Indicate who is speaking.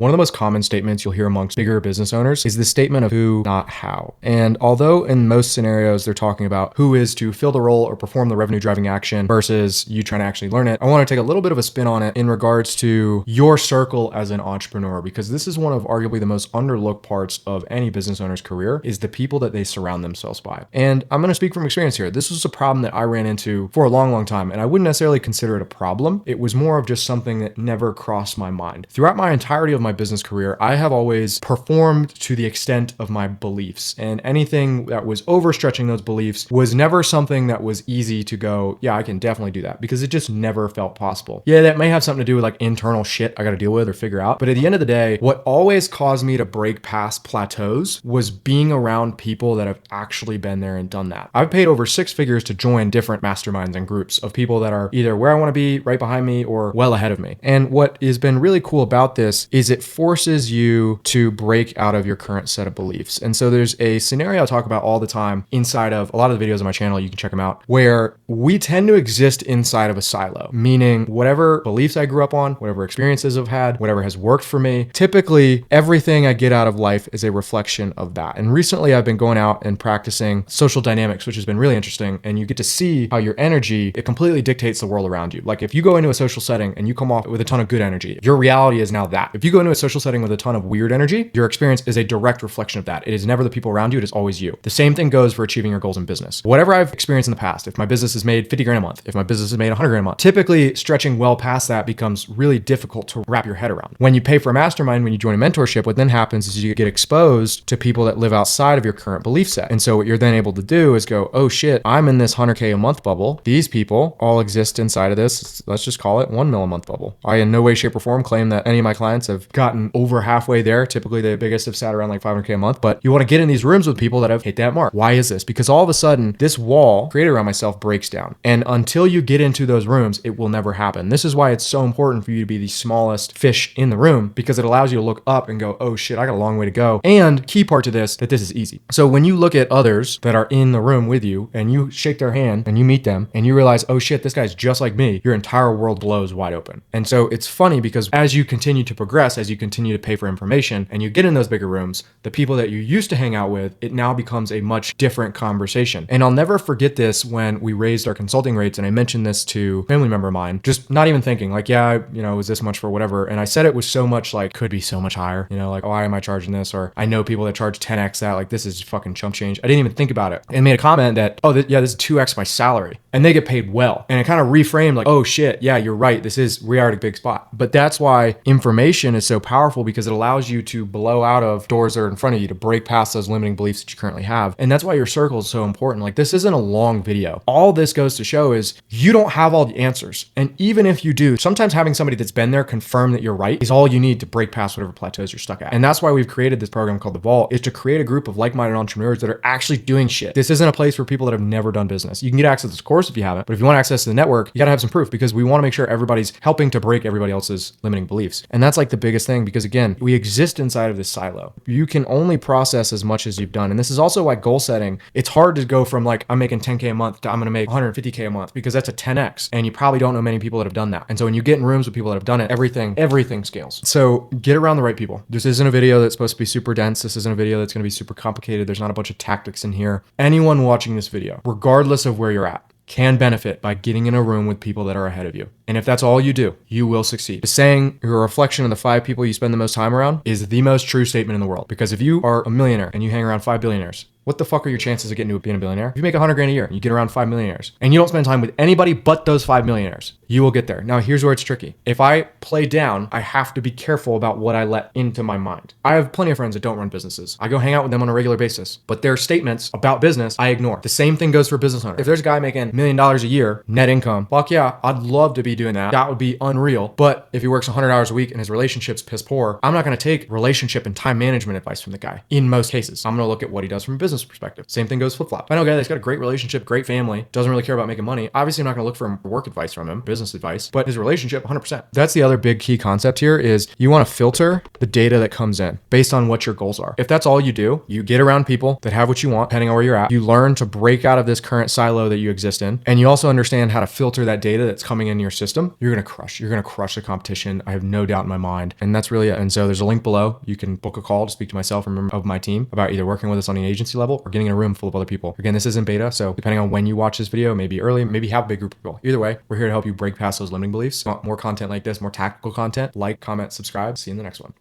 Speaker 1: One of the most common statements you'll hear amongst bigger business owners is the statement of who, not how. And although in most scenarios they're talking about who is to fill the role or perform the revenue driving action versus you trying to actually learn it, I want to take a little bit of a spin on it in regards to your circle as an entrepreneur, because this is one of arguably the most underlooked parts of any business owner's career is the people that they surround themselves by. And I'm going to speak from experience here. This was a problem that I ran into for a long time, and I wouldn't necessarily consider it a problem. It was more of just something that never crossed my mind. Throughout my entirety of my business career, I have always performed to the extent of my beliefs, and anything that was overstretching those beliefs was never something that was easy to go, yeah, I can definitely do that, because it just never felt possible. Yeah, that may have something to do with like internal shit I got to deal with or figure out. But at the end of the day, what always caused me to break past plateaus was being around people that have actually been there and done that. I've paid over 6 figures to join different masterminds and groups of people that are either where I want to be, right behind me, or well ahead of me. And what has been really cool about this is it forces you to break out of your current set of beliefs. And so there's a scenario I talk about all the time inside of a lot of the videos on my channel, you can check them out, where we tend to exist inside of a silo, meaning whatever beliefs I grew up on, whatever experiences I've had, whatever has worked for me, typically everything I get out of life is a reflection of that. And recently I've been going out and practicing social dynamics, which has been really interesting. And you get to see how your energy, it completely dictates the world around you. Like if you go into a social setting and you come off with a ton of good energy, your reality is now that. If you go into a social setting with a ton of weird energy, your experience is a direct reflection of that. It is never the people around you, it is always you. The same thing goes for achieving your goals in business. Whatever I've experienced in the past, if my business has made 50 grand a month, if my business has made 100 grand a month, typically stretching well past that becomes really difficult to wrap your head around. When you pay for a mastermind, when you join a mentorship, what then happens is you get exposed to people that live outside of your current belief set. And so what you're then able to do is go, oh shit, I'm in this 100K a month bubble. These people all exist inside of this, let's just call it 1 mil a month bubble. I in no way, shape, or form claim that any of my clients have gotten over halfway there. Typically the biggest have sat around like 500K a month, but you want to get in these rooms with people that have hit that mark. Why is this? Because all of a sudden this wall created around myself breaks down. And until you get into those rooms, it will never happen. This is why it's so important for you to be the smallest fish in the room, because it allows you to look up and go, oh shit, I got a long way to go. And key part to this, that this is easy. So when you look at others that are in the room with you and you shake their hand and you meet them and you realize, oh shit, this guy's just like me, your entire world blows wide open. And so it's funny because as you continue to progress, as you continue to pay for information and you get in those bigger rooms, the people that you used to hang out with, it now becomes a much different conversation. And I'll never forget this when we raised our consulting rates, and I mentioned this to a family member of mine, just not even thinking like, yeah, it was this much for whatever. And I said it was so much like, could be so much higher, like, why am I charging this? Or I know people that charge 10x that, like, this is fucking chump change. I didn't even think about it and made a comment that, this is 2x my salary, and they get paid well. And it kind of reframed like, oh shit, yeah, you're right. We are at a big spot. But that's why information is so powerful, because it allows you to blow out of doors that are in front of you, to break past those limiting beliefs that you currently have. And that's why your circle is so important. Like, this isn't a long video. All this goes to show is you don't have all the answers. And even if you do, sometimes having somebody that's been there confirm that you're right is all you need to break past whatever plateaus you're stuck at. And that's why we've created this program called The Vault, is to create a group of like-minded entrepreneurs that are actually doing shit. This isn't a place for people that have never done business. You can get access to this course if you haven't, but if you want access to the network, you got to have some proof, because we want to make sure everybody's helping to break everybody else's limiting beliefs. And that's like the biggest thing, because again, we exist inside of this silo. You can only process as much as you've done. And this is also why goal setting, it's hard to go from like, I'm making 10K a month to I'm going to make 150K a month, because that's a 10X. And you probably don't know many people that have done that. And so when you get in rooms with people that have done it, everything scales. So get around the right people. This isn't a video that's supposed to be super dense. This isn't a video that's going to be super complicated. There's not a bunch of tactics in here. Anyone watching this video, regardless of where you're at, can benefit by getting in a room with people that are ahead of you. And if that's all you do, you will succeed. The saying, you're a reflection of the 5 people you spend the most time around, is the most true statement in the world. Because if you are a millionaire and you hang around 5 billionaires, what the fuck are your chances of getting to being a billionaire? If you make 100 grand a year and you get around 5 millionaires and you don't spend time with anybody but those 5 millionaires, you will get there. Now, here's where it's tricky. If I play down, I have to be careful about what I let into my mind. I have plenty of friends that don't run businesses. I go hang out with them on a regular basis, but their statements about business, I ignore. The same thing goes for business owners. If there's a guy making $1 million a year, net income, fuck yeah, I'd love to be doing that. That would be unreal. But if he works 100 hours a week and his relationship's piss poor, I'm not going to take relationship and time management advice from the guy. In most cases, I'm going to look at what he does from a business perspective. Same thing goes flip-flop. If I know a guy that's got a great relationship, great family, doesn't really care about making money, obviously I'm not going to look for work advice from him, business advice, but his relationship, 100%. That's the other big key concept here, is you want to filter the data that comes in based on what your goals are. If that's all you do, you get around people that have what you want, depending on where you're at. You learn to break out of this current silo that you exist in. And you also understand how to filter that data that's coming in your system. You're going to crush. You're going to crush the competition. I have no doubt in my mind. And that's really it. And so there's a link below. You can book a call to speak to myself or a member of my team about either working with us on an agency level or getting in a room full of other people. Again, this isn't beta. So depending on when you watch this video, maybe early, maybe have a big group of people. Either way, we're here to help you break past those limiting beliefs. Want more content like this, more tactical content, like, comment, subscribe. See you in the next one.